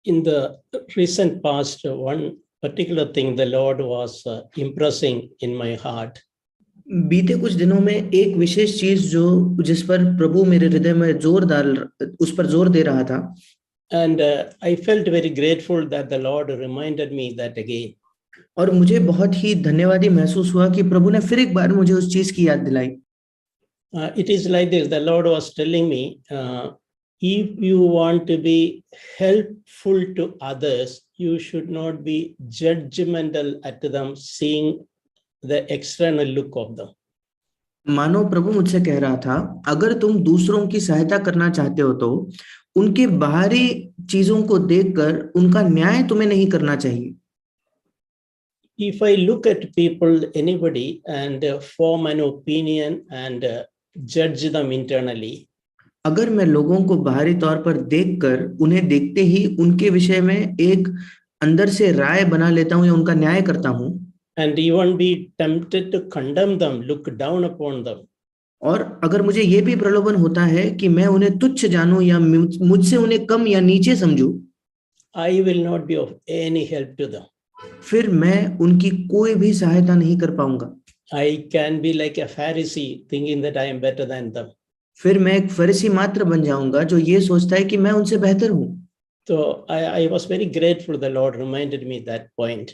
In the recent past, one particular thing the Lord was impressing in my heart. बीते कुछ दिनों में एक विशेष चीज जिस पर प्रभु मेरे हृदय में उस पर जोर दे रहा था. And I felt very grateful that the Lord reminded me that again. और मुझे बहुत ही धन्यवादी महसूस हुआ कि प्रभु ने फिर एक बार मुझे उस चीज की याद दिलाई. It is like this. The Lord was telling me, if you want to be helpful to others, you should not be judgmental at them, seeing the external look of them. मानो प्रभु मुझसे कह रहा था, अगर तुम दूसरों की सहायता करना चाहते हो तो उनके बाहरी चीजों को देखकर उनका न्याय तुम्हें नहीं करना चाहिए. If I look at people, anybody, and form an opinion and judge them internally, अगर मैं लोगों को बाहरी तौर पर देखकर उन्हें देखते ही उनके विषय में एक अंदर से राय बना लेता हूं या उनका न्याय करता हूं, and even be tempted to condemn them, look down upon them, और अगर मुझे ये भी प्रलोभन होता है कि मैं उन्हें तुच्छ जानूं या मुझसे उन्हें कम या नीचे समझूं, I will not be of any help to them. फिर मैं उनकी कोई भी सहायता नहीं कर पाऊंगा. I can be like a Pharisee, thinking that I am better than them. फिर मैं एक फरीसी मात्र बन जाऊंगा जो ये सोचता है कि मैं उनसे बेहतर हूं. So I was very grateful the Lord reminded me that point.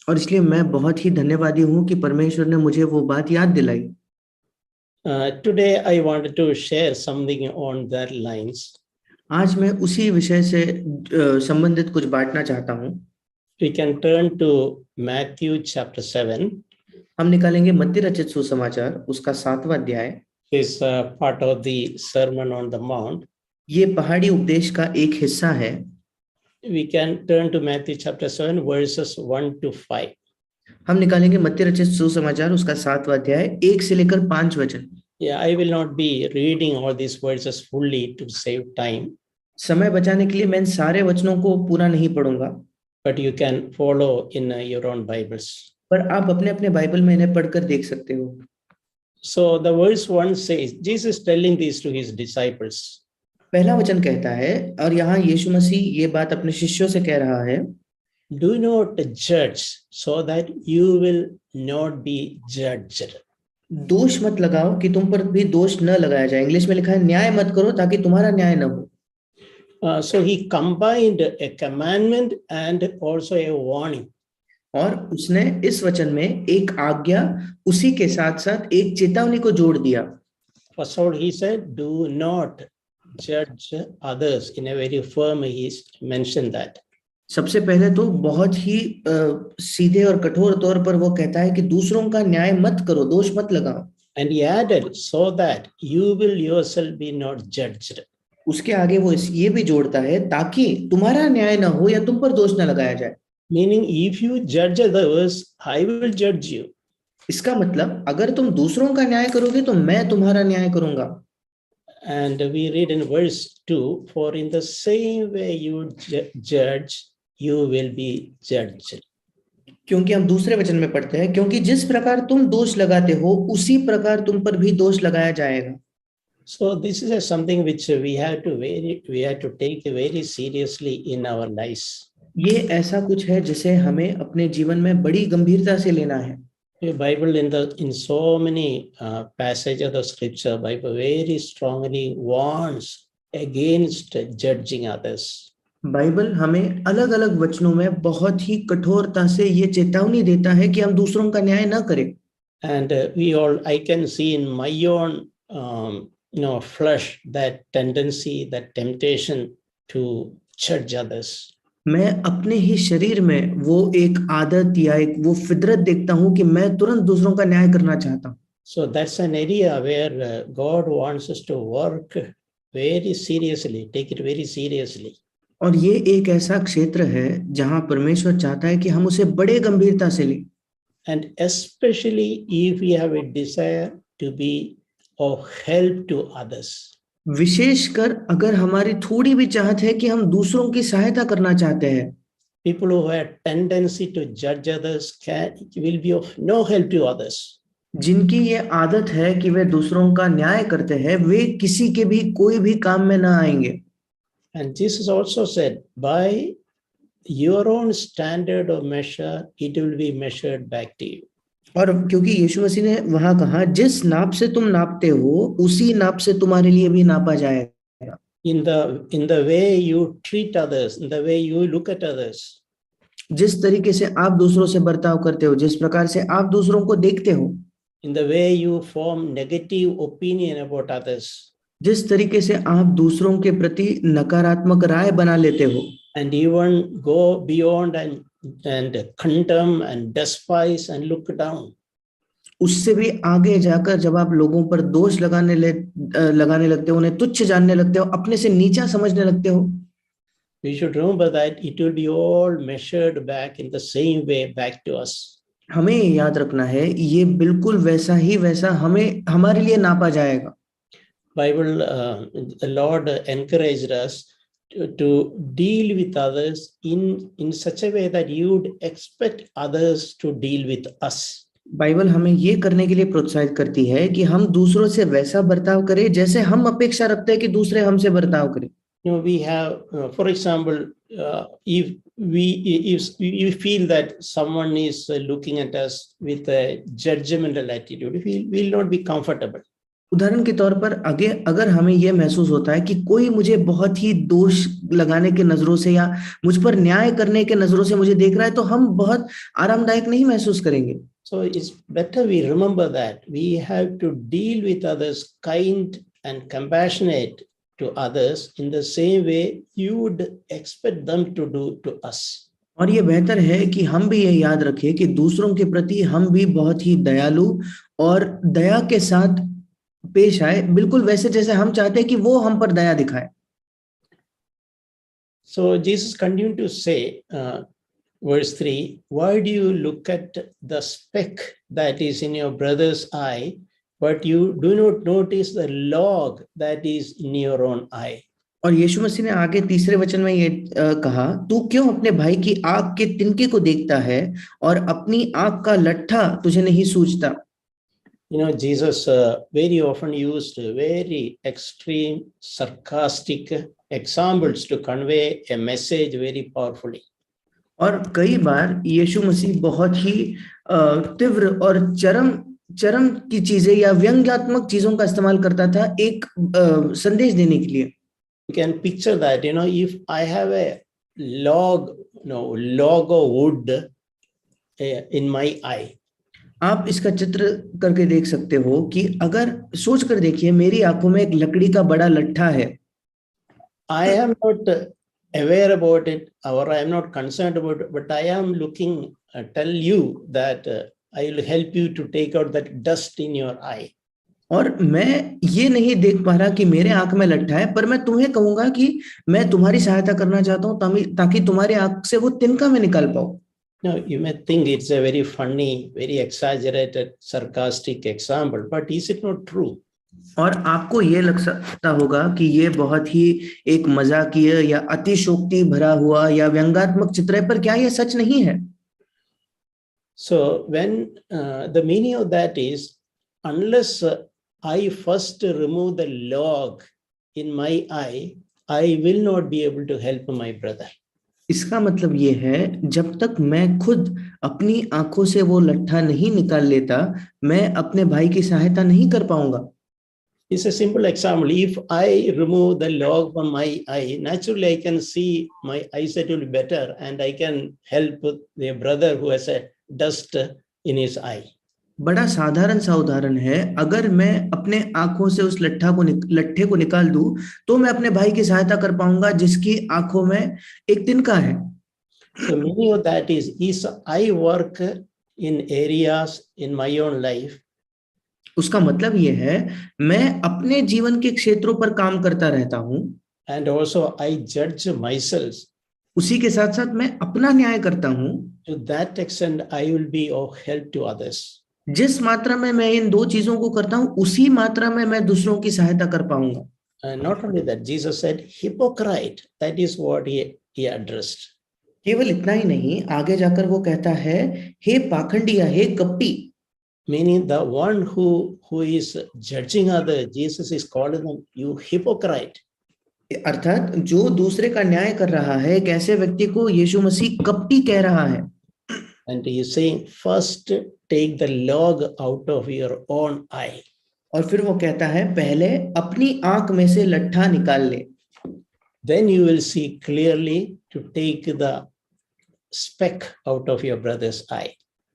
और इसलिए मैं बहुत ही धन्यवादी हूं कि परमेश्वर ने मुझे वो बात याद दिलाई. Today I wanted to share something on that lines. आज मैं उसी विषय से संबंधित कुछ बांटना चाहता हूं. We can turn to Matthew chapter 7. हम निकालेंगे मत्ती रचित सुसमाचार उसका 7वां अध्याय. Is part of the Sermon on the Mount. ये पहाड़ी उपदेश का एक हिस्सा है. We can turn to Matthew chapter 7 verses 1 to 5. हम निकालेंगे मत्ती रचित सुसमाचार उसका 7वां अध्याय 1 से लेकर 5 वचन. Yeah, I will not be reading all these verses fully to save time. समय बचाने के लिए मैं इन सारे वचनों को पूरा नहीं पढ़ूंगा. But you can follow in your own Bibles. पर आप अपने अपने बाइबल में इन्हें पढ़कर देख सकते हो. So the verse 1 says, Jesus telling this to his disciples. पहला वचन कहता है, और यहाँ यीशु मसीह ये बात अपने शिष्यों से कह रहा है, Do not judge so that you will not be judged. दोष मत लगाओ कि तुम पर भी दोष न लगाया जाए. इंग्लिश में लिखा है न्याय मत करो ताकि तुम्हारा न्याय न हो. So he combined a commandment and also a warning. और उसने इस वचन में एक आज्ञा उसी के साथ साथ एक चेतावनी को जोड़ दिया. First of all, he said, do not judge others. In a very firm, he mentioned that. सबसे पहले तो बहुत ही सीधे और कठोर तौर पर वो कहता है कि दूसरों का न्याय मत करो, दोष मत लगाओ. And he added, so that you will yourself be not judged. उसके आगे वो ये भी जोड़ता है ताकि तुम्हारा न्याय ना हो या तुम पर दोष न लगाया जाए. Meaning, if you judge others, I will judge you. इसका मतलब अगर तुम दूसरों का न्याय करोगे तो मैं तुम्हारा न्याय करूंगा. And we read in verse 2, for in the same way you judge, you will be judged. क्योंकि हम दूसरे वचन में पढ़ते हैं, क्योंकि जिस प्रकार तुम दोष लगाते हो उसी प्रकार तुम पर भी दोष लगाया जाएगा. So this is something which we have to take very seriously in our lives. ये ऐसा कुछ है जिसे हमें अपने जीवन में बड़ी गंभीरता से लेना है. The Bible in so many passages of the scripture, Bible very strongly warns against judging others. Bible हमें अलग अलग वचनों में बहुत ही कठोरता से ये चेतावनी देता है कि हम दूसरों का न्याय न करें. And I can see in my own flesh that tendency, that temptation to judge others. मैं अपने ही शरीर में वो एक आदत या एक वो फितरत देखता हूं कि मैं तुरंत दूसरों का न्याय करना चाहता हूं. So that's an area where God wants us to work very seriously, take it very seriously. और ये एक ऐसा क्षेत्र है जहां परमेश्वर चाहता है कि हम उसे बड़े गंभीरता से लें. And especially if we have a desire to be of help to others. विशेषकर अगर हमारी थोड़ी भी चाहत है कि हम दूसरों की सहायता करना चाहते हैं. People who have tendency to judge others will be of no help to others. जिनकी ये आदत है कि वे दूसरों का न्याय करते हैं, वे किसी के भी कोई भी काम में ना आएंगे. And Jesus also said, by your own standard of measure, it will be measured back to you. और क्योंकि यीशु मसीह ने वहां कहा, जिस नाप से तुम नापते हो उसी नाप से तुम्हारे लिए भी नापा जाएगा। In the way you treat others, in the way you look at others, जिस तरीके से आप दूसरों से बर्ताव करते हो, जिस प्रकार से आप दूसरों को देखते हो, in the way you form negative opinion about others, जिस तरीके से आप दूसरों के प्रति नकारात्मक राय बना लेते हो, and even go beyond and condemn and despise and look down, उससे भी आगे जाकर जब आप लोगों पर दोष लगाने लगते हो, उन्हें तुच्छ जानने लगते हो, अपने से नीचा समझने लगते हो, we should remember that it will be all measured back in the same way back to us. हमें याद रखना है, ये बिल्कुल वैसा हमें हमारे लिए नापा जाएगा। Bible, the Lord encouraged us to deal with others in such a way that you would expect others to deal with us. Bible हमें ये करने के लिए प्रोत्साहित करती है कि हम दूसरों से वैसा बर्ताव करें जैसे हम अपेक्षा रखते हैं कि दूसरे हमसे बर्ताव करें। We have, for example, if you feel that someone is looking at us with a judgmental attitude, we will not be comfortable. उदाहरण के तौर पर अगर हमें यह महसूस होता है कि कोई मुझे बहुत ही दोष लगाने के नजरों से या मुझ पर न्याय करने के नजरों से मुझे देख रहा है, तो हम बहुत आरामदायक नहीं महसूस करेंगे। So it's better we remember that we have to deal with others kind and compassionate to others in the same way you would expect them to do to us. और ये बेहतर है कि हम भी ये याद रखें कि दूसरों के प्रति हम भी बहुत ही दयालु और दया के साथ पेश आए, बिल्कुल वैसे जैसे हम चाहते हैं कि वो हम पर दया दिखाए। So Jesus continued to say, verse 3, why do you look at the speck that is in your brother's eye, but you do not notice the log that is in your own eye? और यीशु मसीह ने आगे तीसरे वचन में ये कहा, तू क्यों अपने भाई की आंख के तिनके को देखता है और अपनी आंख का लट्ठा तुझे नहीं सूझता? You know, Jesus very often used very extreme, sarcastic examples to convey a message very powerfully. और कई बार यीशु मसीह बहुत ही तीव्र और चरम की चीजें या व्यंग्यात्मक चीजों का इस्तेमाल करता था एक संदेश देने के लिए। You can picture that, you know, if I have a log of wood in my eye. आप इसका चित्र करके देख सकते हो कि अगर सोच कर देखिए, मेरी आंखों में एक लकड़ी का बड़ा लट्ठा है। I am not aware about it or I am not concerned about it, but I am looking, tell you that I will help you to take out that dust in your eye. और मैं ये नहीं देख पा रहा कि मेरे आंख में लट्ठा है, पर मैं तुम्हें कहूंगा कि मैं तुम्हारी सहायता करना चाहता हूं ताकि तुम्हारे आंख से वो तिनका मैं निकाल पाऊं। Now, you may think it's a very funny, very exaggerated, sarcastic example, but is it not true? और आपको ये लग सकता होगा कि ये बहुत ही एक मजाकिया या अतिशोक्ति भरा हुआ या व्यंग्यात्मक चित्र है, पर क्या ये सच नहीं है? So when the meaning of that is, unless I first remove the log in my eye, I will not be able to help my brother. इसका मतलब ये है, जब तक मैं खुद अपनी आंखों से वो लट्ठा नहीं निकाल लेता, मैं अपने भाई की सहायता नहीं कर पाऊंगा। It's a simple example. If I remove the log from my eye, naturally I can see my eyesight will be better and I can help the brother who has a dust in his eye. बड़ा साधारण सा उदाहरण है, अगर मैं अपने आंखों से उस लट्ठे को निकाल दूं, तो मैं अपने भाई की सहायता कर पाऊंगा जिसकी आंखों में एक तिनका है। So meaning of that is I work in areas in my own life. उसका मतलब ये है, मैं अपने जीवन के क्षेत्रों पर काम करता रहता हूं। And also I judge myself. उसी के साथ साथ मैं अपना न्याय करता हूं। To that extent, I will be of help to others. जिस मात्रा में मैं इन दो चीजों को करता हूं, उसी मात्रा में मैं दूसरों की सहायता कर पाऊंगा। And not only that, Jesus said, hypocrite. That is what he addressed. केवल इतना ही नहीं, आगे जाकर वो कहता है, हे पाखंडिया, हे कपटी। Meaning the one who is judging others, Jesus is calling them, you hypocrite. अर्थात जो दूसरे का न्याय कर रहा है, एक ऐसे व्यक्ति को यीशु मसीह कपटी कह रहा है। And he is saying, first take the log out of your own eye. और फिर वो कहता है पहले अपनी आंख में से लट्ठा निकाल ले, Then you will see clearly to take the speck out of your brother's eye.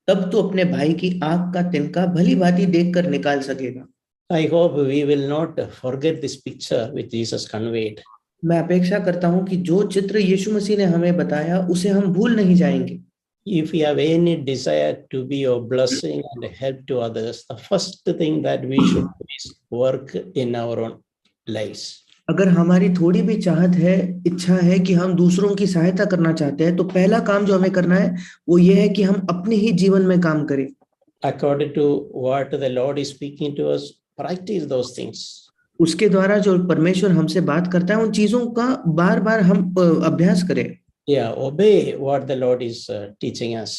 तब तो अपने भाई की आंख का तिनका भली भांति देखकर निकाल सकेगा। I hope we will not forget this picture which Jesus conveyed. मैं अपेक्षा करता हूं कि जो चित्र यीशु मसीह ने हमें बताया उसे हम भूल नहीं जाएंगे। If we have any desire to be a blessing and a help to others, the first thing that we should do is work in our own lives. अगर हमारी थोड़ी भी चाहत है, इच्छा है कि हम दूसरों की सहायता करना चाहते हैं, तो पहला काम जो हमें करना है वो ये है कि हम अपने ही जीवन में काम करें। According to what the Lord is speaking to us, practice those things. उसके द्वारा जो परमेश्वर हमसे बात करता है उन चीजों का बार बार हम अभ्यास करें। Yeah, obey what the Lord is teaching us.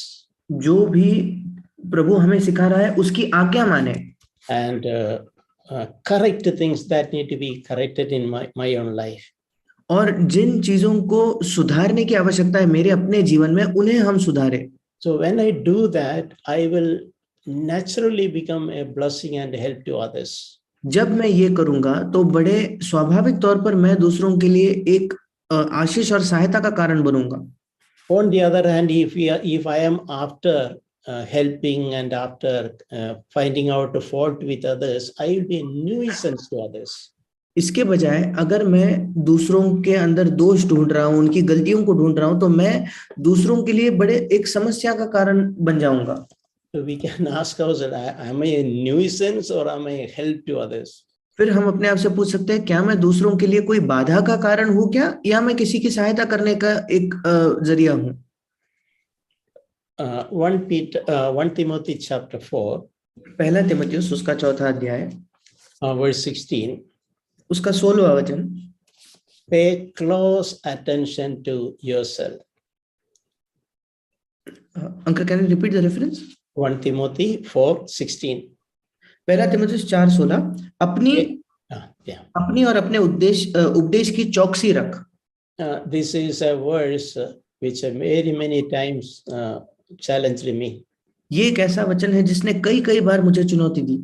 जो भी प्रभु हमें सिखा रहा है उसकी आज्ञा माने। And correct things that need to be corrected in my own life. और जिन चीजों को सुधारने की आवश्यकता है मेरे अपने जीवन में, उन्हें हम सुधारें। So when I do that, I will naturally become a blessing and help to others. जब मैं ये करूंगा तो बड़े स्वाभाविक तौर पर मैं दूसरों के लिए एक आशीष और सहायता का कारण बनूंगा। On the other hand, if I am after helping and after finding out a fault with others, I will be a nuisance to others. इसके बजाय अगर मैं दूसरों के अंदर दोष ढूंढ रहा हूं, उनकी गलतियों को ढूंढ रहा हूं, तो मैं दूसरों के लिए बड़े एक समस्या का कारण बन जाऊंगा। So we can ask ourselves, am I a nuisance or am I a help to others? फिर हम अपने आप से पूछ सकते हैं, क्या मैं दूसरों के लिए कोई बाधा का कारण हूं क्या, या मैं किसी की सहायता करने का एक जरिया हूं। 1 Timothy chapter 4, पहला तीमुथियुस उसका 4था अध्याय verse 16. उसका 16वां वचन, Pay close attention to yourself. Uncle can you repeat the reference? 1 Timothy 4:16. पहला तीमुथियुस 4:16, अपनी और अपने उपदेश की चौकसी रख। This is a verse which very many times challenged me. ये एक ऐसा वचन है जिसने कई बार मुझे चुनौती दी।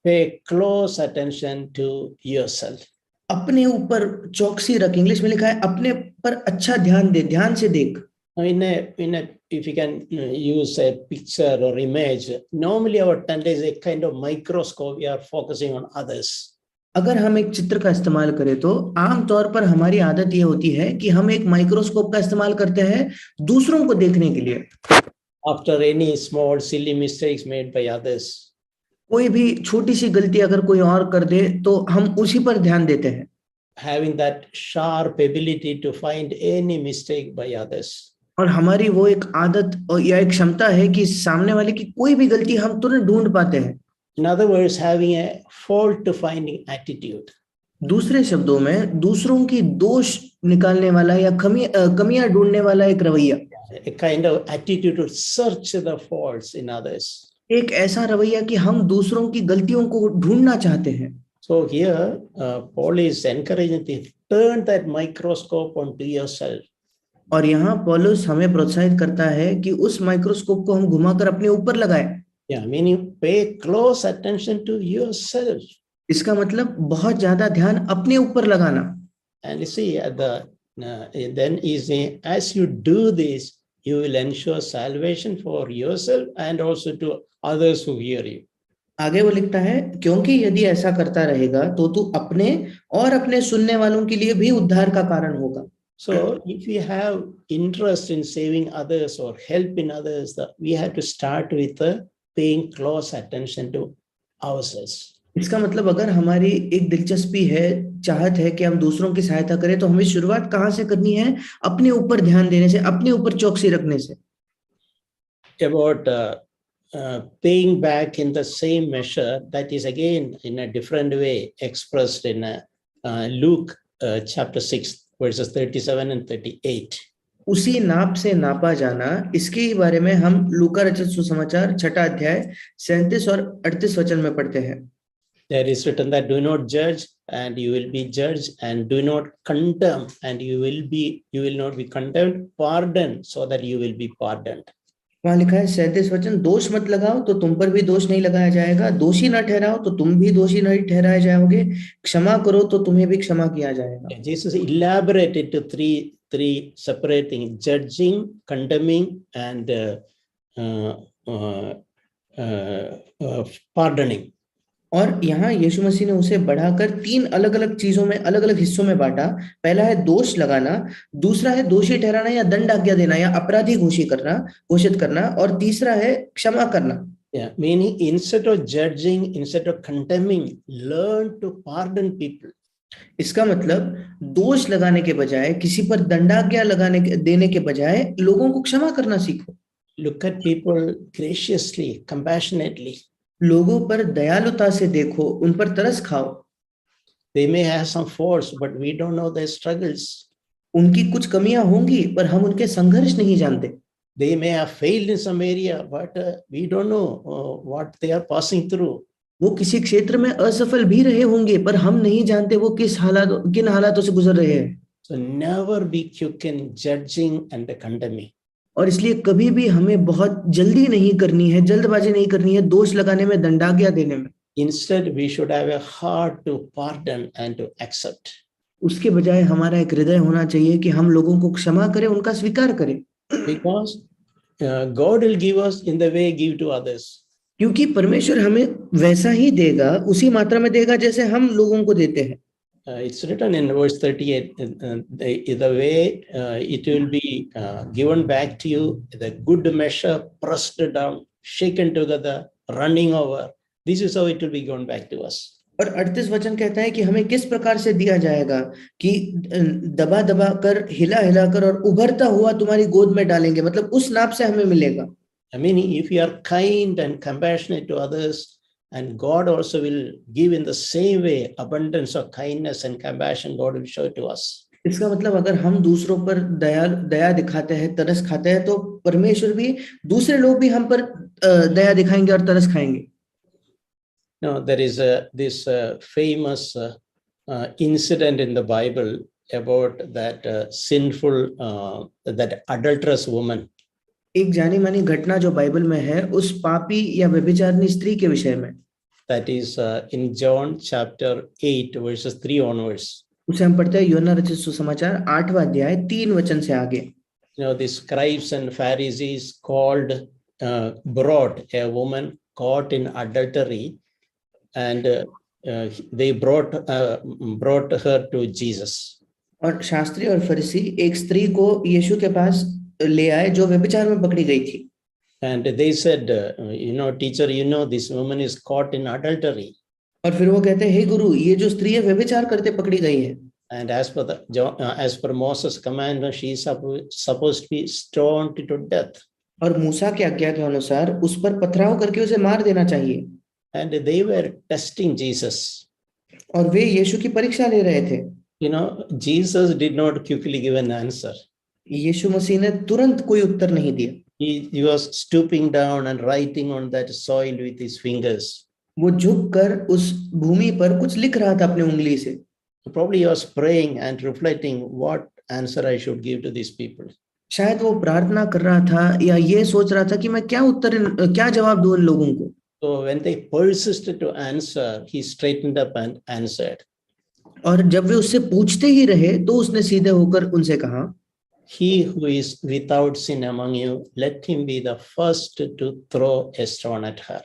Pay close attention to yourself. अपने ऊपर चौकसी रख, इंग्लिश में लिखा है अपने पर अच्छा ध्यान दे, ध्यान से देख। If you can use a picture or image, normally our tendency is a kind of microscope. We are focusing on others. अगर हम एक चित्र का इस्तेमाल करें तो आम तौर पर हमारी आदत ये होती है कि हम एक माइक्रोस्कोप का इस्तेमाल करते हैं दूसरों को देखने के लिए। After any small silly mistakes made by others, कोई भी छोटी सी गलती अगर कोई और कर दे तो हम उसी पर ध्यान देते हैं। having that sharp ability to find any mistake by others. और हमारी वो एक आदत और या एक क्षमता है कि सामने वाले की कोई भी गलती हम तुरंत ढूंढ पाते हैं। In other words, having a fault finding attitude. दूसरे शब्दों में दूसरों की दोष निकालने वाला या कमियां ढूंढने वाला एक रवैया। A kind of attitude to search the faults in others. एक ऐसा रवैया कि हम दूसरों की गलतियों को ढूंढना चाहते हैं। So here, Paul is encouraging to turn that microscope onto yourself. और यहाँ पौलुस हमें प्रोत्साहित करता है कि उस माइक्रोस्कोप को हम घुमाकर अपने ऊपर लगाएं। Yeah, meaning pay close attention to yourself. इसका मतलब बहुत ज्यादा ध्यान अपने ऊपर लगाना। And you see, then is as you do this, you will ensure salvation for yourself and also to others who hear you. आगे वो लिखता है, क्योंकि यदि ऐसा करता रहेगा तो तू अपने और अपने सुनने वालों के लिए भी उद्धार का कारण होगा। So if we have interest in saving others or help in others, we have to start with paying close attention to ourselves. इसका मतलब अगर हमारी एक दिलचस्पी है, चाहत है कि हम दूसरों की सहायता करें, तो हमें शुरुआत कहाँ से करनी है? अपने ऊपर ध्यान देने से, अपने ऊपर चौकसी रखने से। About paying back in the same measure, that is again in a different way expressed in Luke chapter 6 verses 37 and 38. उसी नाप से नापा जाना, इसके ही बारे में हम लूका रचित सुसमाचार 6 अध्याय 37 और 38 वचन में पढ़ते हैं। There is written that do not judge and you will be judged, and do not condemn, and you will not be condemned. Pardon, so that you will be pardoned. वहां लिखा है 37 वचन, दोष मत लगाओ तो तुम पर भी दोष नहीं लगाया जाएगा, दोषी न ठहराओ तो तुम भी दोषी नहीं ठहराए जाओगे, क्षमा करो तो तुम्हें भी क्षमा किया जाएगा। Jesus elaborated to three separate things: judging, condemning, and pardoning. और यहाँ यीशु मसीह ने उसे बढ़ाकर 3 अलग अलग चीजों में, अलग अलग हिस्सों में बांटा। पहला है दोष लगाना, दूसरा है दोषी ठहराना या दंड आज्ञा देना या अपराधी घोषित करना, और तीसरा है क्षमा करना। Yeah, meaning instead of judging, instead of condemning, learn to pardon people. इसका मतलब दोष लगाने के बजाय, किसी पर दंडाज्ञा देने के बजाय लोगों को क्षमा करना सीखो। Look at people graciously, compassionately. लोगों पर दयालुता से देखो, उन पर तरस खाओ। They may have some faults, but we don't know their struggles. उनकी कुछ कमियां होंगी, पर हम उनके संघर्ष नहीं जानते। They may have failed in some area, but we don't know what they are passing through. वो किसी क्षेत्र में असफल भी रहे होंगे, पर हम नहीं जानते वो किन हालातों से गुजर रहे हैं। So never be quick in judging and condemning. और इसलिए कभी भी हमें बहुत जल्दी नहीं करनी है, जल्दबाजी नहीं करनी है दोष लगाने में, दंडाज्ञा देने में। Instead, we should have a heart to pardon and to accept. उसके बजाय हमारा एक हृदय होना चाहिए कि हम लोगों को क्षमा करें, उनका स्वीकार करें। Because God will give us in the way give to others. क्योंकि परमेश्वर हमें वैसा ही देगा, उसी मात्रा में देगा जैसे हम लोगों को देते हैं। It's written in verse 38, the way it will be given back to you, the good measure, pressed down, shaken together, running over. This is how it will be given back to us. और 38 वचन कहता है कि हमें किस प्रकार से दिया जाएगा, कि दबा दबा कर, हिला हिला कर और उभरता हुआ तुम्हारी गोद में डालेंगे, मतलब उस नाप से हमें मिलेगा। I mean, if you are kind and compassionate to others, and God also will give in the same way abundance of kindness and compassion, God will show it to us. इसका मतलब अगर हम दूसरों पर दया दिखाते हैं, तरस खाते हैं, तो परमेश्वर भी, दूसरे लोग भी हम पर दया दिखाएंगे और तरस खाएंगे। Now, there is this famous incident in the Bible about that sinful, that adulterous woman. एक जानी मानी घटना जो बाइबल में है उस पापी या व्यभिचारिणी स्त्री के विषय में। That is in John chapter 8 verses 3 onwards. उसे हम पढ़ते हैं यूहन्ना रचित सुसमाचार 8वां अध्याय 3 वचन से आगे। You know, the scribes and Pharisees brought a woman caught in adultery, and they brought her to Jesus. और शास्त्री और फरीसी एक स्त्री को यीशु के पास ले आए जो व्यभिचार में पकड़ी गई थी। And they said, teacher, this woman is caught in adultery. और फिर वो कहते हैं, हे गुरु, ये जो स्त्री है व्यभिचार करते पकड़ी गई है। And as per Moses' commandment, she is supposed to be stoned to death. और मूसा की आज्ञा के अनुसार उस पर पथराव करके उसे मार देना चाहिए। And they were testing Jesus. और वे यीशु की परीक्षा ले रहे थे। Jesus did not quickly give an answer. यीशु मसीह ने तुरंत कोई उत्तर नहीं दिया। He was stooping down and writing on that soil with his fingers. वो झुककर उस भूमि पर कुछ लिख रहा था अपनी उंगली से। Probably he was praying and reflecting what answer I should give to these people. शायद वो प्रार्थना कर रहा था या ये सोच रहा था कि मैं क्या जवाब दूं इन लोगों को। So when they persisted to answer, he straightened up and answered. और जब वे उससे पूछते ही रहे तो उसने सीधे होकर उनसे कहा, He who is without sin among you, let him be the first to throw a stone at her.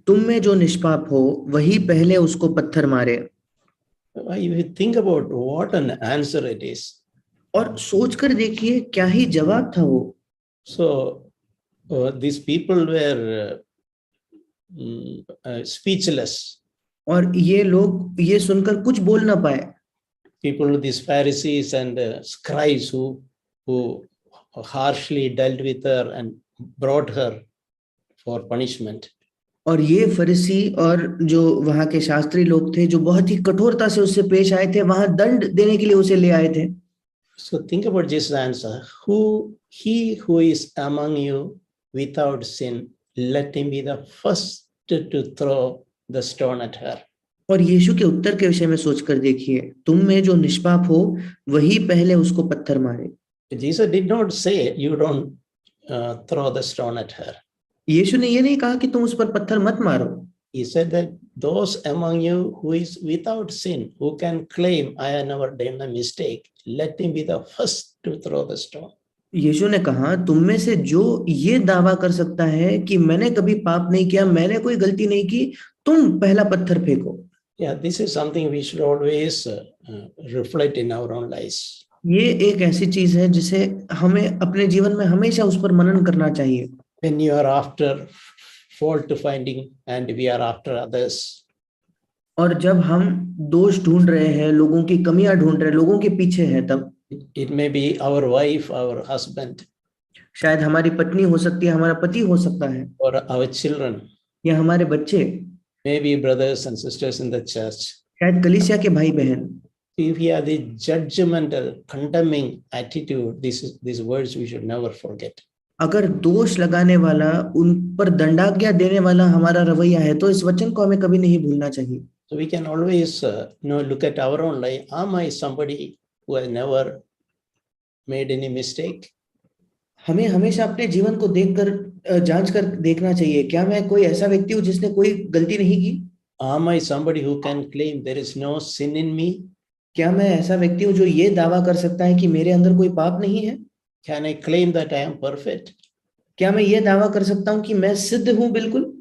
तुम में जो निष्पाप हो वही पहले उसको पत्थर मारे। If you think about what an answer it is. और सोचकर देखिए क्या ही जवाब था वो। So these people were speechless. और ये लोग ये सुनकर कुछ बोल ना पाए। People, these Pharisees and scribes who harshly dealt with her and brought her for punishment. और ये फरीसी और जो वहां के शास्त्री लोग थे जो बहुत ही कठोरता से उससे पेश आए थे, वहां दंड देने के लिए उसे ले आए थे। So think about Jesus' answer. He who is among you without sin, let him be the first to throw the stone at her. और यीशु के उत्तर के विषय में सोचकर देखिए, तुम में जो निष्पाप हो वही पहले उसको पत्थर मारे। Jesus did not say, you don't throw the stone at her. यीशु ने ये नहीं कहा कि तुम उस पर पत्थर मत मारो। He said that those among you who is without sin, who can claim, I have never done a mistake, let him be the first to throw the stone. यीशु ने कहा, तुम में से जो ये दावा कर सकता है कि मैंने कभी पाप नहीं किया, मैंने कोई गलती नहीं की, तुम पहला पत्थर फेंको। Yeah, this is something we should always reflect in our own lives. ये एक ऐसी चीज है जिसे हमें अपने जीवन में हमेशा उस पर मनन करना चाहिए। When you are after fault finding and we are after others, और जब हम दोष ढूंढ रहे हैं, लोगों की कमियां ढूंढ रहे हैं, लोगों के पीछे हैं, तब it may be our wife, our husband, शायद हमारी पत्नी हो सकती है, हमारा पति हो सकता है, or our children, या हमारे बच्चे, maybe brothers and sisters in the church. शायद कलीसिया के भाई बहन। If we have the judgmental, condemning attitude, these words we should never forget. अगर दोष लगाने वाला, उन पर दंडाज्ञा देने वाला हमारा रवैया है, तो इस वचन को हमें कभी नहीं भूलना चाहिए। So we can always look at our own life. Am I somebody who has never made any mistake? हमें हमेशा अपने जीवन को देखकर जांच कर देखना चाहिए, क्या मैं कोई ऐसा व्यक्ति हूँ जिसने कोई गलती नहीं की? Am I somebody who can claim there is no sin in me? क्या मैं ऐसा व्यक्ति हूँ जो ये दावा कर सकता है कि मेरे अंदर कोई पाप नहीं है? Can I claim that I am perfect? क्या मैं ये दावा कर सकता हूँ कि मैं सिद्ध हूँ बिल्कुल?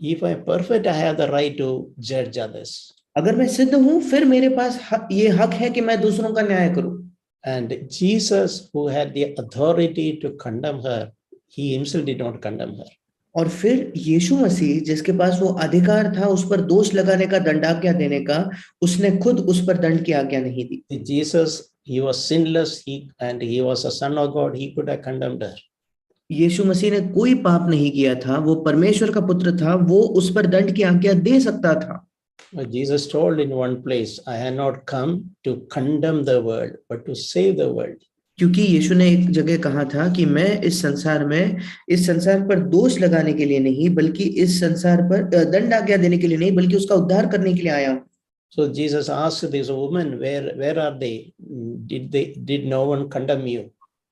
If I am perfect, I have the right to judge others. अगर मैं सिद्ध हूँ, फिर मेरे पास ये हक है कि मैं दूसरों का न्याय करूँ। And Jesus, who had the authority to condemn her, he himself did not condemn her. और फिर यीशु मसीह, जिसके पास वो अधिकार था उस पर दोष लगाने का, दंडाज्ञा देने का, उसने खुद उस पर दंड की आज्ञा नहीं दी। Jesus, he was sinless, and he was a son of God, he could have condemned her. यीशु मसीह ने कोई पाप नहीं किया था, वो परमेश्वर का पुत्र था, वो उस पर दंड की आज्ञा दे सकता था। But Jesus told in one place, I have not come to condemn the world, but to save the world. क्योंकि यीशु ने एक जगह कहा था कि मैं इस संसार पर दोष लगाने के लिए नहीं, बल्कि इस संसार पर दंड आज्ञा देने के लिए नहीं, बल्कि उसका उद्धार करने के लिए आया हूं। So Jesus asked this woman, where are they? Did no one condemn you?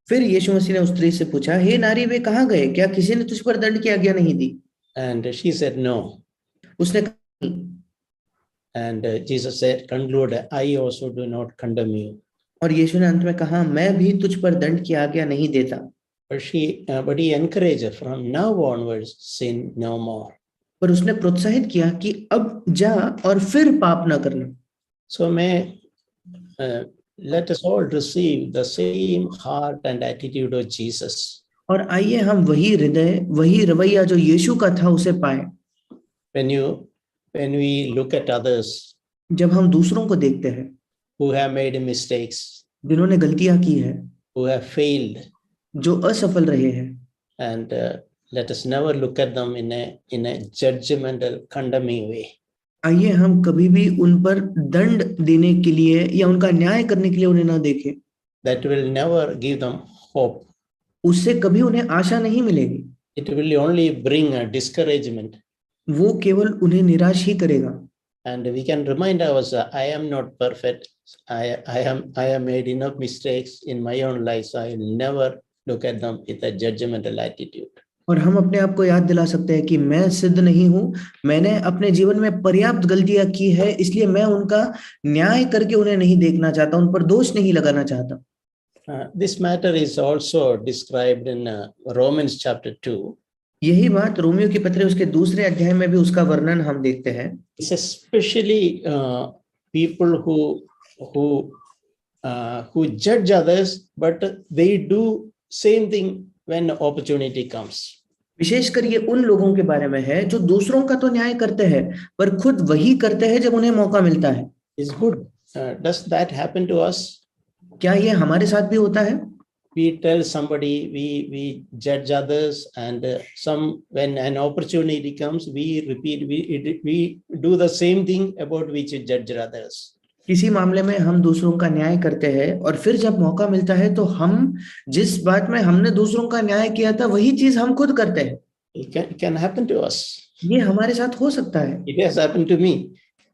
फिर यीशु मसीह ने उस स्त्री से पूछा, हे नारी, वे कहाँ गए? क्या किसी ने तुझ पर दंड की आज्ञा नहीं दी? And she said no. उसने कहा नहीं। And Jesus said, conclude, I also do not condemn you. और यीशु ने अंत में कहा, मैं भी तुझ पर दंड की आज्ञा नहीं देता। But he encouraged her, from now onwards, sin no more. पर उसने प्रोत्साहित किया कि अब जा और फिर पाप ना करना। So let us all receive the same heart and attitude of Jesus. और आइए हम वही हृदय, वही रवैया जो यीशु का था उसे पाए। When we look at others, जब हम दूसरों को देखते हैं who have made mistakes, जिन्होंने गलतियां की है, who have failed, जो असफल रहे हैं, and let us never look at them in a judgmental, condemning way. आइए हम कभी भी उन पर दंड देने के लिए या उनका न्याय करने के लिए उन्हें ना देखें। That will never give them hope. उससे कभी उन्हें आशा नहीं मिलेगी। It will only bring a discouragement. वो केवल उन्हें निराश ही करेगा। And we can remind ourselves, I am not perfect. I have made enough mistakes in my own life, so I will never look at them with a judgmental attitude. और हम अपने आप को याद दिला सकते हैं कि मैं सिद्ध नहीं हूँ, मैंने अपने जीवन में पर्याप्त गलतियां की है, इसलिए मैं उनका न्याय करके उन्हें नहीं देखना चाहता, उन पर दोष नहीं लगाना चाहता। This matter is also described in Romans chapter 2. यही बात रोमियो की पत्री उसके दूसरे अध्याय में भी उसका वर्णन हम देखते हैं। It's especially people who judge others, but they do same thing when opportunity comes. विशेषकर ये उन लोगों के बारे में है जो दूसरों का तो न्याय करते हैं, पर खुद वही करते हैं जब उन्हें मौका मिलता है। Is good. Does that happen to us? क्या ये हमारे साथ भी होता है? We tell somebody, we judge others, and when an opportunity comes, we repeat, we do the same thing about which we judge others. किसी मामले में हम दूसरों का न्याय करते हैं और फिर जब मौका मिलता है तो हम जिस बात में हमने दूसरों का न्याय किया था वही चीज हम खुद करते हैं। It can happen to us. ये हमारे साथ हो सकता है। It has happened to me.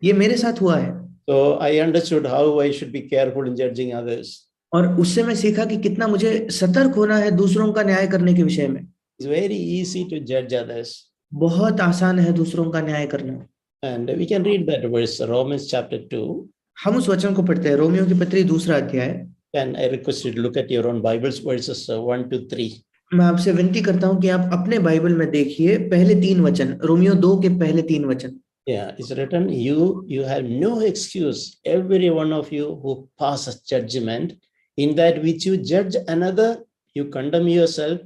ये मेरे साथ हुआ है। So I understood how I should be careful in judging others. और उससे मैं सीखा कि कितना मुझे सतर्क होना है दूसरों का न्याय करने के विषय में। It's very easy to judge others. बहुत आसान है दूसरों का न्याय करना। And we can read that verse, Romans chapter 2. हम उस वचन को पढ़ते हैं, रोमियो की पत्री 2 अध्याय। And I request you to look at your own Bibles, verses 1 to 3. मैं आपसे विनती करता हूं कि आप अपने बाइबल में देखिए पहले 3 वचन, रोमियो 2 के पहले 3 वचन। Yeah, it's written, you have no excuse, every one of you who passes judgment, in that which you judge another, you condemn yourself,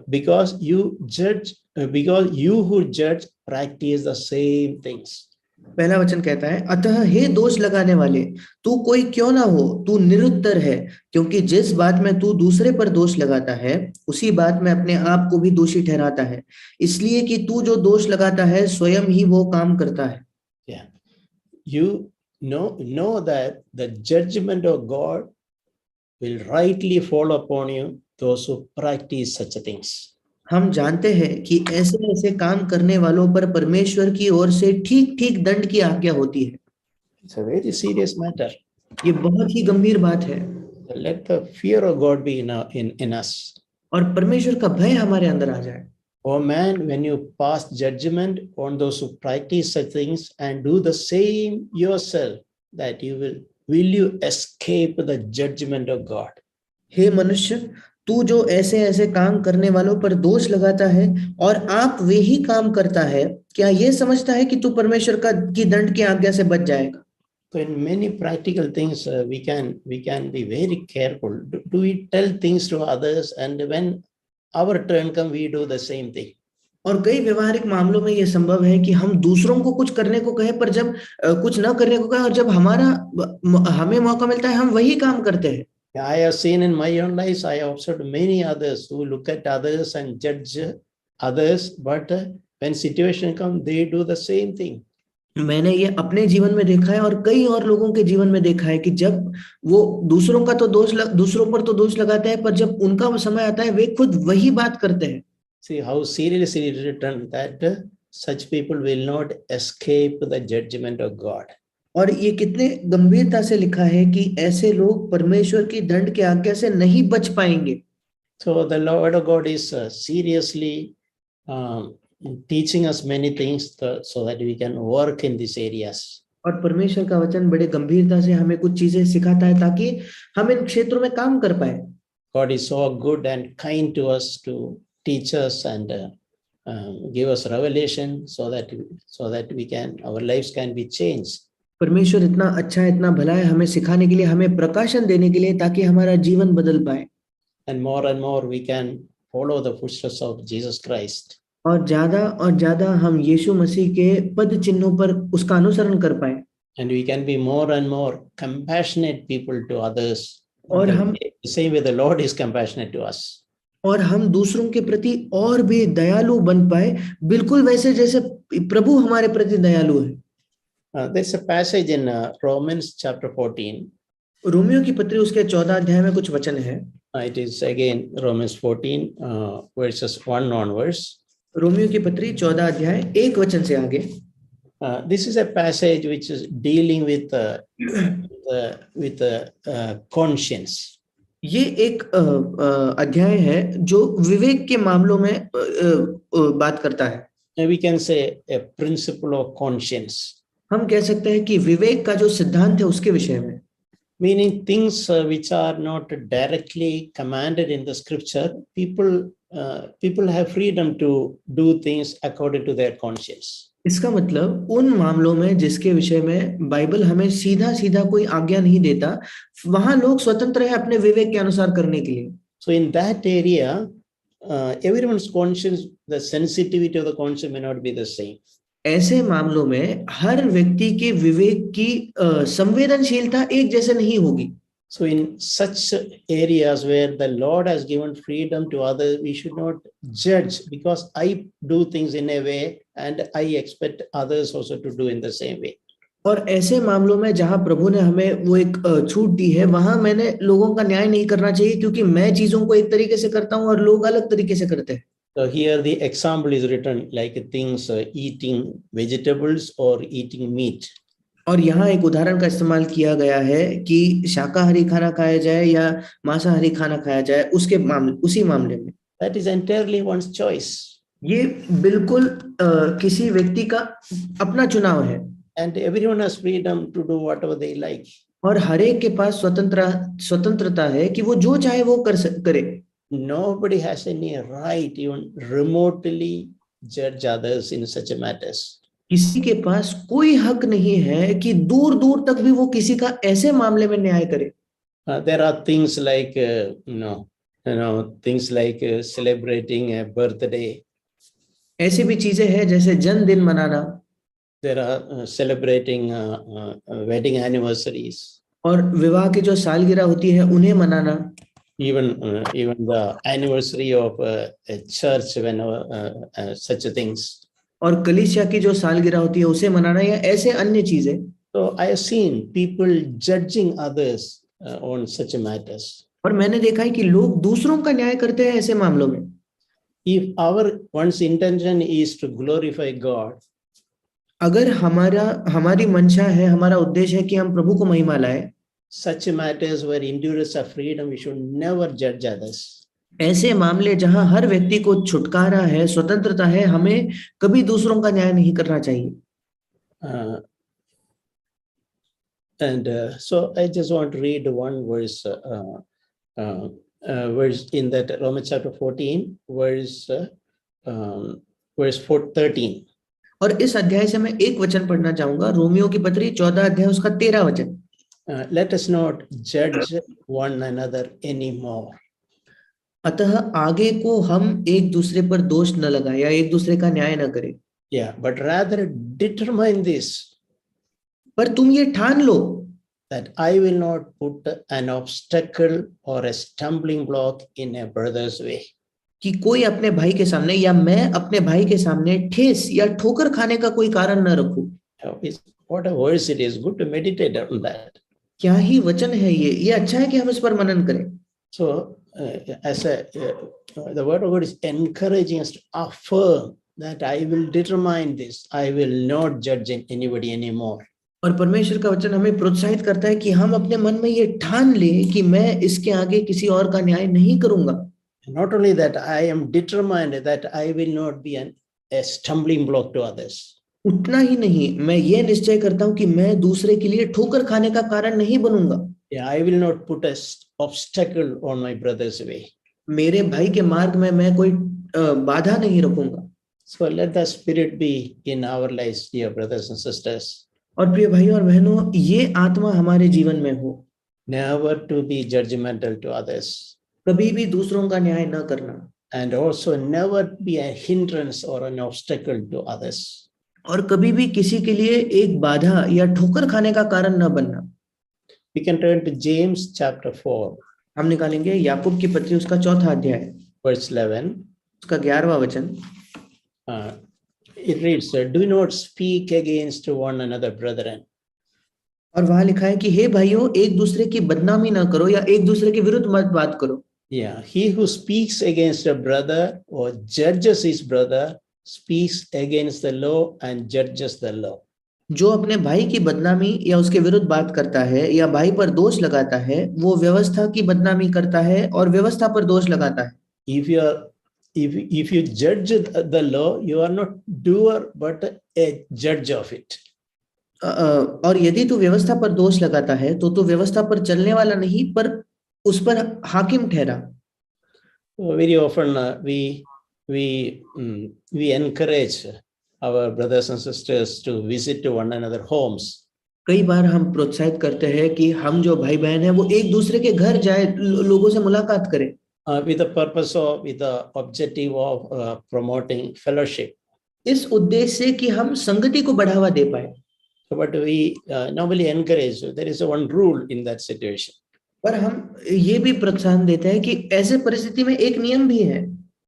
because you who judge practice the same things. पहला वचन कहता है, अतः हे दोष लगाने वाले, तू कोई क्यों ना हो, तू निरुत्तर है, क्योंकि जिस बात में तू दूसरे पर दोष लगाता है उसी बात में अपने आप को भी दोषी ठहराता है, इसलिए कि तू जो दोष लगाता है स्वयं ही वो काम करता है। Yeah, you know that the judgment of God will rightly fall upon you, those who practice such things. हम जानते हैं कि ऐसे ऐसे काम करने वालों पर परमेश्वर की ओर से ठीक ठीक दंड की आज्ञा होती है। It's a very serious matter. ये बहुत ही गंभीर बात है। Let the fear of God be in us. और परमेश्वर का भय हमारे अंदर आ जाए। Oh man, when you pass judgment on those who practice such things and do the same yourself, that will you escape the judgment of God? हे मनुष्य, तू जो ऐसे ऐसे काम करने वालों पर दोष लगाता है और आप वे ही काम करता है, क्या ये समझता है कि तू परमेश्वर की दंड की आज्ञा से बच जाएगा? So in many practical things, we can be very careful. Do we tell things to others, and when our turn comes, we do the same thing? और कई व्यवहारिक मामलों में ये संभव है कि हम दूसरों को कुछ करने को कहें, पर जब कुछ न करने को कहें और जब हमें मौका मिलता है हम वही काम करते हैं। I have seen in my own life, I have observed many others who look at others and judge others, but when situation comes, they do the same thing. मैंने ये अपने जीवन में देखा है और कई और लोगों के जीवन में देखा है कि जब वो दूसरों पर तो दोष लगाते हैं, पर जब उनका समय आता है वे खुद वही बात करते हैं। See how seriously it is written that such people will not escape the judgment of God. और ये कितने गंभीरता से लिखा है कि ऐसे लोग परमेश्वर की दंड की आज्ञा से नहीं बच पाएंगे। So the Lord of God is seriously teaching us many things so that we can work in these areas. और परमेश्वर का वचन बड़े गंभीरता से हमें कुछ चीजें सिखाता है ताकि हम इन क्षेत्रों में काम कर पाए। God is so good and kind to us to teach us and give us revelation so that our lives can be changed. परमेश्वर इतना अच्छा है, इतना भला है, हमें सिखाने के लिए, हमें प्रकाशन देने के लिए, ताकि हमारा जीवन बदल पाए। And more we can follow the footsteps of Jesus Christ. और ज्यादा हम यीशु मसीह के पद चिन्हों पर उसका अनुसरण कर पाए। And we can be more and more compassionate people to others. और हम the same way the Lord is compassionate to us. और हम दूसरों के प्रति और भी दयालु बन पाए, बिल्कुल वैसे जैसे प्रभु हमारे प्रति दयालु है। There's a passage in Romans chapter 14. Romeo की पत्री उसके 14 अध्याय में कुछ वचन है। It is again Romans 14 verses 1 onwards. Romeo की पत्री 14 अध्याय 1 वचन से आगे। This is a passage which is dealing with conscience. ये एक अध्याय है जो विवेक के मामलों में बात करता है। We can say a principle of conscience. हम कह सकते हैं कि विवेक का जो सिद्धांत है उसके विषय में। Meaning things which are not directly commanded in the scripture, people have freedom to do things according to their conscience. इसका मतलब उन मामलों में जिसके विषय में बाइबल हमें सीधा कोई आज्ञा नहीं देता, वहां लोग स्वतंत्र है अपने विवेक के अनुसार करने के लिए। So in that area, everyone's conscience, the sensitivity of the conscience may not be the same. ऐसे मामलों में हर व्यक्ति के विवेक की संवेदनशीलता एक जैसे नहीं होगी। So in such areas where the Lord has given freedom to others, we should not judge because I do things in a way and I expect others also to do in the same way. और ऐसे मामलों में जहां प्रभु ने हमें वो एक छूट दी है, वहां मैंने लोगों का न्याय नहीं करना चाहिए क्योंकि मैं चीजों को एक तरीके से करता हूं और लोग अलग तरीके से करते हैं। So here the example is written like things eating vegetables or eating meat. और यहाँ एक उदाहरण का इस्तेमाल किया गया है कि शाकाहारी खाना खाया जाए या मांसाहारी खाना खाया जाए, उसके मामले उसी मामले में That is entirely one's choice. ये बिल्कुल किसी व्यक्ति का अपना चुनाव है And everyone has freedom to do whatever they like. और हर एक के पास स्वतंत्रता है कि वो जो चाहे वो करे. Nobody has any right even remotely judge others in such matters. किसी के पास कोई हक नहीं है कि दूर दूर तक भी वो किसी का ऐसे मामले में न्याय करे. There are things like things like celebrating a birthday. ऐसे भी चीजें हैं जैसे जन्मदिन मनाना. There are celebrating wedding anniversaries. और विवाह की जो सालगिरह होती है उन्हें मनाना. Even the anniversary of a church, whenever such things. और कलीसिया की जो सालगिरह होती है उसे मनाना या ऐसे अन्य चीजें. So I have seen people judging others on such matters. और मैंने देखा है कि लोग दूसरों का न्याय करते हैं ऐसे मामलों में. If one's intention is to glorify God, अगर हमारी मंशा है, हमारा उद्देश्य है कि हम प्रभु को महिमा लाए, such matters where individuals have freedom, we should never judge others. ऐसे मामले जहां हर व्यक्ति को छुटकारा है, स्वतंत्रता है, हमें कभी दूसरों का न्याय नहीं करना चाहिए. So I just want to read one verse, verse in that Romans chapter 14, verse 13. और इस अध्याय से मैं एक वचन पढ़ना चाहूंगा, रोमियो की पत्री 14 अध्याय उसका 13 वचन. Let us not judge one another anymore. अतः आगे को हम एक दूसरे पर दोष न लगाएं या एक दूसरे का न्याय न करें. Yeah, but rather determine this. पर तुम ये ठान लो that I will not put an obstacle or a stumbling block in a brother's way. कि कोई अपने भाई के सामने या मैं अपने भाई के सामने ठेस या ठोकर खाने का कोई कारण न रखूं. What a verse it is. Good to meditate on that. क्या ही वचन है ये अच्छा है कि हम इस पर मनन करें. So the word of God is encouraging us to affirm that I will determine this. I will not judge anybody anymore. और परमेश्वर का वचन हमें प्रोत्साहित करता है कि हम अपने मन में ये ठान लें कि मैं इसके आगे किसी और का न्याय नहीं करूंगा. Not only that, I am determined that I will not be a stumbling block to others. उतना ही नहीं, मैं ये निश्चय करता हूं कि मैं दूसरे के लिए ठोकर खाने का कारण नहीं बनूंगा. Yeah, I will not put an obstacle on my brother's way. मेरे भाई के मार्ग में मैं कोई बाधा नहीं रखूंगा. So let the spirit be in our lives, dear brothers and sisters. और प्रिय भाइयों और बहनों, ये आत्मा हमारे जीवन में हो. Never to be judgmental to others. कभी भी दूसरों का न्याय न करना. And also never be a hindrance or an obstacle to others. और कभी भी किसी के लिए एक बाधा या ठोकर खाने का कारण न बनना. We can turn to James chapter 4. हम निकालेंगे याकूब की पत्री उसका 4था अध्याय, verse 11. उसका 11वां वचन. It reads, do not speak against one another, brethren. और वहां लिखा है कि हे भाइयों, एक दूसरे की बदनामी ना करो या एक दूसरे के विरुद्ध मत बात करो. Yeah, he who speaks against a brother or judges his brother speaks against the law and judges the law. जो अपने भाई की बदनामी या उसके विरुद्ध बात करता है या भाई पर दोष लगाता है, वो व्यवस्था की बदनामी करता है और व्यवस्था पर दोष लगाता है. If you judge the law, you are not doer but a judge of it. और यदि तू व्यवस्था पर दोष लगाता है तो तू व्यवस्था पर चलने वाला नहीं पर उस पर हाकिम ठहरा. Very often we encourage our brothers and sisters to visit one another homes. कई बार हम प्रोत्साहित करते हैं कि हम जो भाई बहन हैं वो एक दूसरे के घर जाए, लोगों से मुलाकात करें. With the objective of promoting fellowship. इस उद्देश्य से कि हम संगति को बढ़ावा दे पाए. But we normally encourage. There is one rule in that situation. पर हम ये भी प्रोत्साहन देते हैं कि ऐसे परिस्थिति में एक नियम भी है.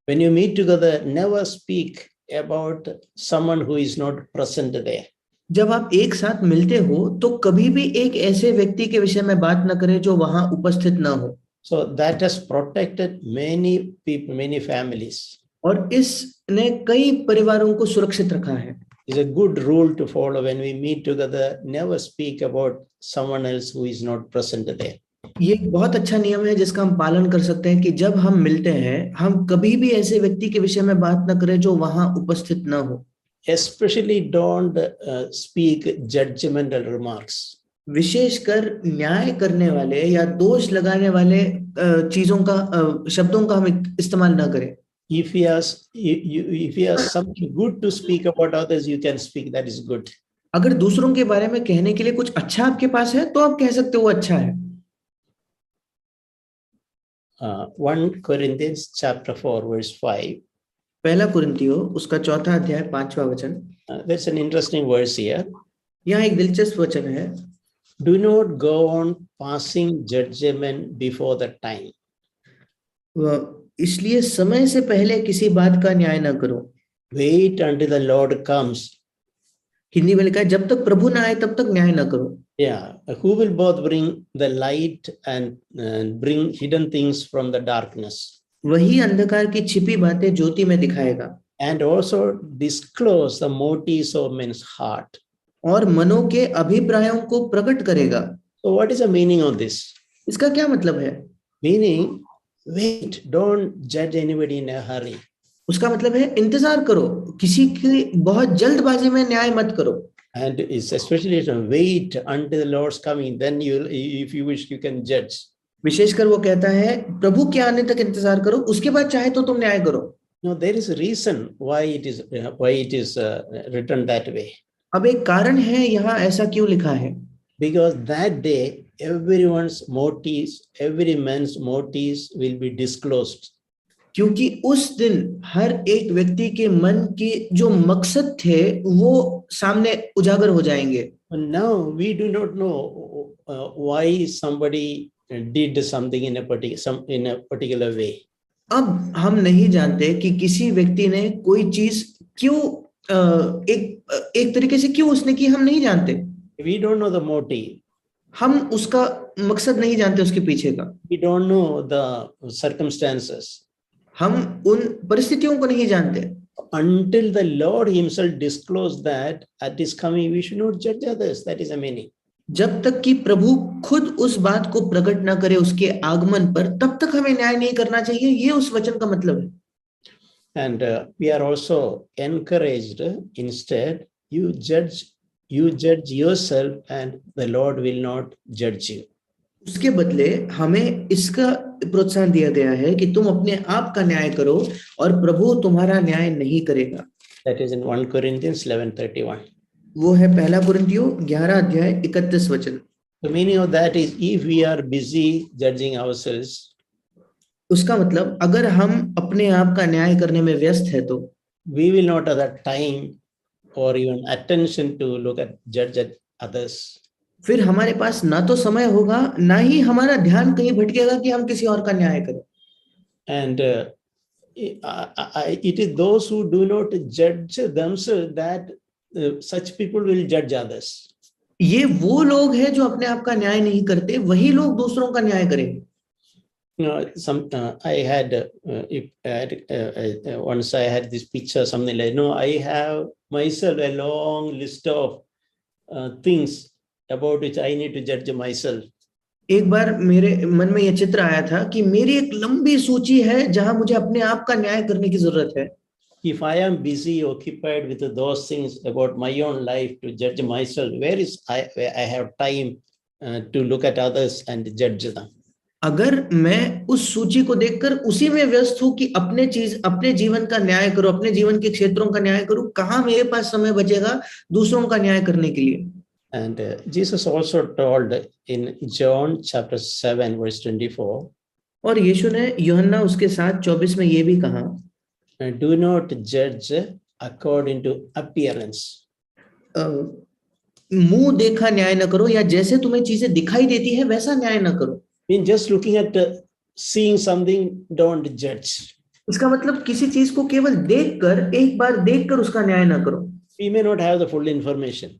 When you meet together, never speak about someone who is not present there. जब आप एक साथ मिलते हो तो कभी भी एक ऐसे व्यक्ति के विषय में बात न करें जो वहां उपस्थित ना हो. So that has protected many people, many families. और इसने कई परिवारों को सुरक्षित रखा है। It's a good rule to follow when we meet together. Never speak about someone else who is not present there. ये एक बहुत अच्छा नियम है जिसका हम पालन कर सकते हैं कि जब हम मिलते हैं हम कभी भी ऐसे व्यक्ति के विषय में बात न करें जो वहां उपस्थित न हो। Especially don't speak judgmental remarks. विशेषकर न्याय करने वाले या दोष लगाने वाले चीजों का शब्दों का हम इस्तेमाल न करें। If you have something good to speak about others, you can speak. That is good. अगर दूसरों के बारे में कहने के लिए कुछ अच्छा आपके पास है तो आप कह सकते हो वो अच्छा है। 1 Corinthians chapter 4 verse 5. पहला कुरिन्थियों उसका 4 अध्याय 5वां वचन। That's an interesting verse here. यहाँ एक दिलचस्प वचन है। Do not go on passing judgment before the time. इसलिए समय से पहले किसी बात का न्याय न करो। Wait until the Lord comes. Hindi में लिखा है जब तक प्रभु ना आए तब तक न्याय न करो। Yeah, who will both bring the light and bring hidden things from the darkness. वही अंधकार की छिपी बातें ज्योति में दिखाएगा। And also disclose the motives of men's heart. और मनों के अभिप्रायों को प्रकट करेगा। So what is the meaning of this? इसका क्या मतलब है? Meaning, wait, don't judge anybody in a hurry. उसका मतलब है इंतजार करो, किसी की बहुत जल्दबाजी में न्याय मत करो। And it's especially to wait until the Lord's coming, then if you wish, you can judge. विशेषकर वो कहता है प्रभु के आने तक इंतजार करो, उसके बाद चाहे तो तुम न्याय करो। No, there is a reason why it is written that way. अब एक कारण है यहाँ ऐसा क्यों लिखा है? Because that day, everyone's motives, every man's motives will be disclosed. क्योंकि उस दिन हर एक व्यक्ति के मन के जो मकसद थे वो सामने उजागर हो जाएंगे। And now we do not know why somebody did something in a particular way. अब हम नहीं जानते कि किसी व्यक्ति ने कोई चीज क्यों एक तरीके से क्यों उसने की, हम नहीं जानते। We don't know the motive. हम उसका मकसद नहीं जानते उसके पीछे का। We don't know the circumstances. हम उन परिस्थितियों को नहीं जानते। Until the Lord himself disclosed that at his coming we should not judge others. That is the meaning. जब तक कि प्रभु खुद उस बात को प्रकट ना करे उसके आगमन पर, तब तक हमें न्याय नहीं करना चाहिए, ये उस वचन का मतलब है। And we are also encouraged, instead you judge yourself and the Lord will not judge you. उसके बदले हमें इसका प्रोत्साहन दिया गया है कि तुम अपने आप का न्याय करो और प्रभु तुम्हारा न्याय नहीं करेगा। That is in 1 Corinthians 11:31. वो है पहला कुरिन्थियों 11 अध्याय 31 वचन। The meaning of that is if we are busy judging ourselves, उसका मतलब अगर हम अपने आप का न्याय करने में व्यस्त है तो we will not have the time or even attention to look at judge others. फिर हमारे पास ना तो समय होगा ना ही हमारा ध्यान कहीं भटकेगा कि हम किसी और का न्याय करें। And it is those who do not judge themselves that such people will judge others. ये वो लोग हैं जो अपने आप का न्याय नहीं करते, वही लोग दूसरों का न्याय करेंगे। I had once I had this picture, something like, no, I have myself a long list of things about which I need to judge myself. एक बार मेरे मन में यह चित्र आया था कि मेरी एक लंबी सूची है जहां मुझे अपने आप का न्याय करने की जरूरत है। If I am busy occupied with those things about my own life to judge myself, where I have time to look at others and judge them? अगर मैं उस सूची को देखकर उसी में व्यस्त हूं कि अपने जीवन का न्याय करूं, अपने जीवन के क्षेत्रों का न्याय करूं, कहां मेरे पास समय बचेगा दूसरों का न्याय करने के लिए? And Jesus also told in John chapter 7 verse 24. और यीशु ने यूहन्ना उसके 7:24 में ये भी कहा, do not judge according to appearance. मुंह देखा न्याय न करो, या जैसे तुम्हें चीजें दिखाई देती है वैसा न्याय न करो। In just looking at seeing something, don't judge. इसका मतलब किसी चीज को केवल देखकर, एक बार देखकर उसका न्याय न करो। We may not have the full information.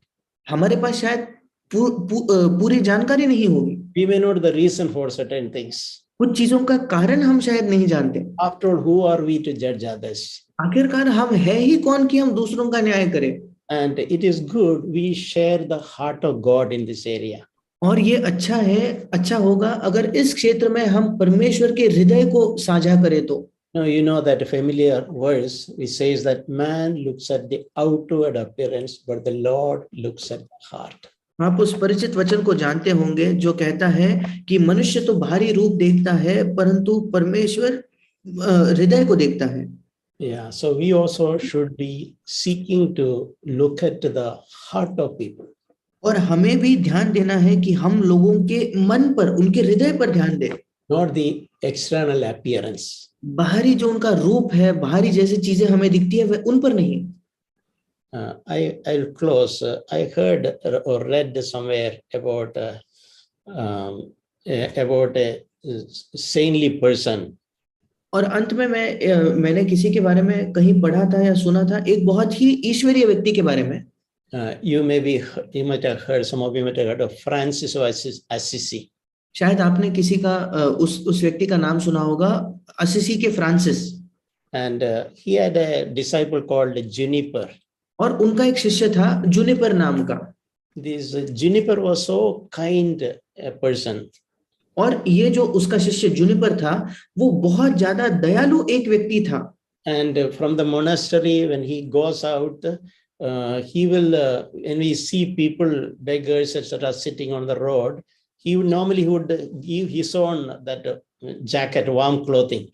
हमारे पास शायद पूरी जानकारी नहीं होगी। We may know the reason for certain things. कुछ चीजों का कारण हम शायद नहीं जानते। After all, who are we to judge others? आखिरकार हम है ही कौन कि हम दूसरों का न्याय करें। And it is good we share the heart of God in this area. और ये अच्छा है, अच्छा होगा अगर इस क्षेत्र में हम परमेश्वर के हृदय को साझा करें तो। Now, you know that familiar verse which says that man looks at the outward appearance, but the Lord looks at the heart. आप उस परिचित वचन को जानते होंगे जो कहता है कि मनुष्य तो बाहरी रूप देखता है परंतु परमेश्वर हृदय को देखता है। Yeah, so we also should be seeking to look at the heart of people. और हमें भी ध्यान देना है कि हम लोगों के मन पर, उनके हृदय पर ध्यान दें, Not the external appearance. बाहरी जो उनका रूप है, बाहरी जैसी चीजें हमें दिखती है वह उन पर नहीं। I'll close. I heard or read somewhere about a saintly person. और अंत में मैंने किसी के बारे में कहीं पढ़ा था या सुना था, एक बहुत ही ईश्वरीय व्यक्ति के बारे में। You might have heard, some of you might have heard of Francis of Assisi. शायद आपने किसी का उस व्यक्ति का नाम सुना होगा, असिसी के Francis. And he had a disciple called Juniper. और उनका एक शिष्य था जूनिपर नाम का। This Juniper was so kind a person. और ये जो उसका शिष्य जूनिपर था वो बहुत ज्यादा दयालु एक व्यक्ति था। And from the monastery, when he goes out, he will, when we see people, beggars, etc., sitting on the road, he would give his own that jacket, warm clothing.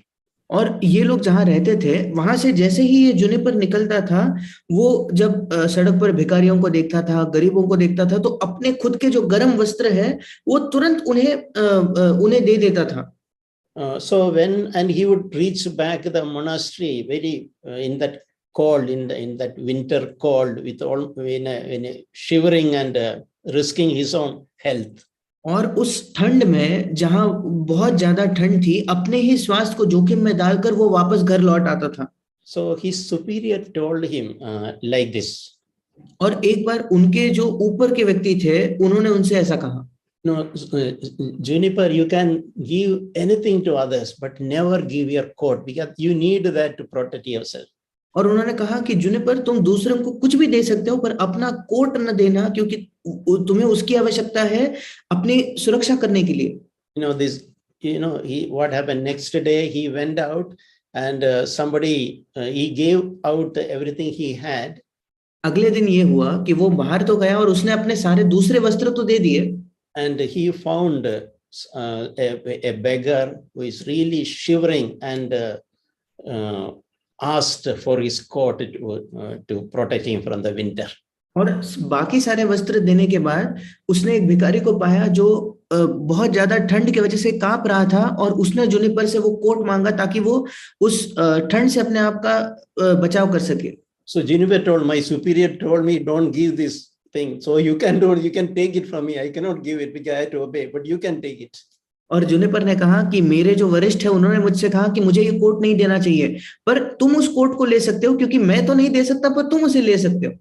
और ये लोग जहाँ रहते थे वहां से जैसे ही ये जूनिपर निकलता था, वो जब सड़क पर भिखारियों को देखता था, गरीबों को देखता था, तो अपने खुद के जो गर्म वस्त्र है वो तुरंत उन्हें दे देता था। So and he would reach back the monastery very in that cold, in that winter cold, with all in a shivering and risking his own health. और उस ठंड में जहां बहुत ज्यादा ठंड थी, अपने ही स्वास्थ्य को जोखिम में डालकर वो वापस घर लौट आता था। So his superior told him like this. और एक बार उनके जो ऊपर के व्यक्ति थे उन्होंने उनसे ऐसा कहा, No, Juniper, you can give anything to others, but never give your coat, because you need that to protect yourself. और उन्होंने कहा कि जूनिपर तुम दूसरों को कुछ भी दे सकते हो पर अपना कोट न देना, क्योंकि तुम्हें उसकी आवश्यकता है अपनी सुरक्षा करने के लिए। What happened next day, he went out and he gave out everything he had. अगले दिन ये हुआ कि वो बाहर तो गया और उसने अपने सारे दूसरे वस्त्र तो दे दिए। And he found a beggar who is really shivering and asked for his coat to protect him from the winter. और बाकी सारे वस्त्र देने के बाद उसने एक भिखारी को पाया जो बहुत ज्यादा ठंड की वजह से कांप रहा था, और उसने जूनिपर से वो कोट मांगा ताकि वो उस ठंड से अपने आप का बचाव कर सके। So Juniper told, my superior told me, don't give this thing. So you can take it from me. I cannot give it because I have to obey, but you can take it. और Juniper ने कहा कि मेरे जो वरिष्ठ है उन्होंने मुझसे कहा कि मुझे ये कोट नहीं देना चाहिए, पर तुम उस कोट को ले सकते हो क्योंकि मैं तो नहीं दे सकता, पर तुम उसे ले सकते हो।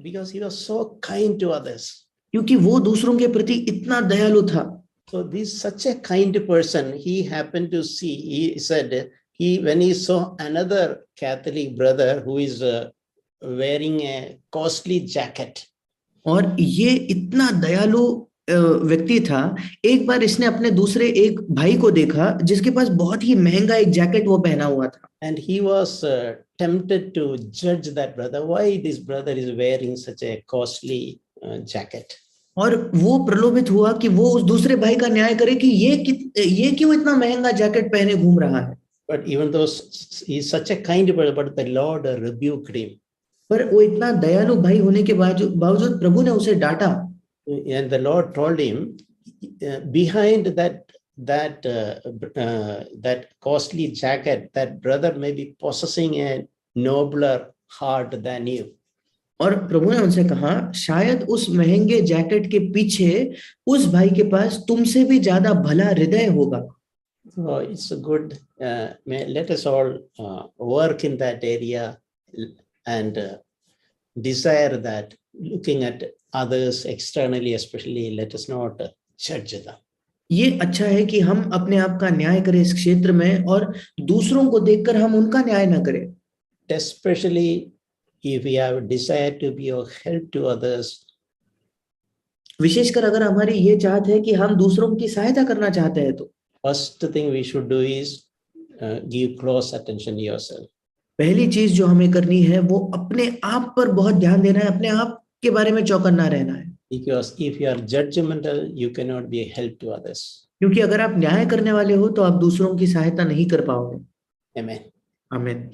Because he was so kind to others. क्योंकि वो दूसरों के प्रति इतना दयालु था। So this such a kind person, he happened to see, he said, when he saw another Catholic brother who is wearing a costly jacket. और ये इतना दयालु व्यक्ति था, एक बार इसने अपने दूसरे एक भाई को देखा जिसके पास बहुत ही महंगा एक जैकेट वो पहना हुआ था। And he was tempted to judge that brother. Why this brother is wearing such a costly jacket? और वो प्रलोभित हुआ कि वो उस दूसरे भाई का न्याय करे कि ये क्यों इतना महंगा जैकेट पहने घूम रहा है। But even though he is such a kind brother, but the Lord rebuked him. पर वो इतना दयालु भाई होने के बावजूद प्रभु ने उसे डांटा। And the Lord told him, behind that costly jacket, that brother may be possessing a nobler heart than you. और प्रभु ने उनसे कहा, शायद उस महंगे जैकेट के पीछे उस भाई के पास तुमसे भी ज्यादा भला हृदय होगा। So it's a good, let us all work in that area and desire that, looking at others externally, especially, let us not judge them. ये अच्छा है कि हम अपने आप का न्याय करें इस क्षेत्र में, और दूसरों को देखकर हम उनका न्याय ना करें। Especially if we have a desire to be of help to others, विशेषकर अगर हमारी ये चाहत है कि हम दूसरों की सहायता करना चाहते हैं, तो first thing we should do is give close attention to yourself. पहली चीज जो हमें करनी है वो अपने आप पर बहुत ध्यान देना है, अपने आप के बारे में चौकन्ना रहना है। Because if you are judgmental, you cannot be a help to others. क्योंकि अगर आप न्याय करने वाले हो तो आप दूसरों की सहायता नहीं कर पाओगे। Amen. आमीन।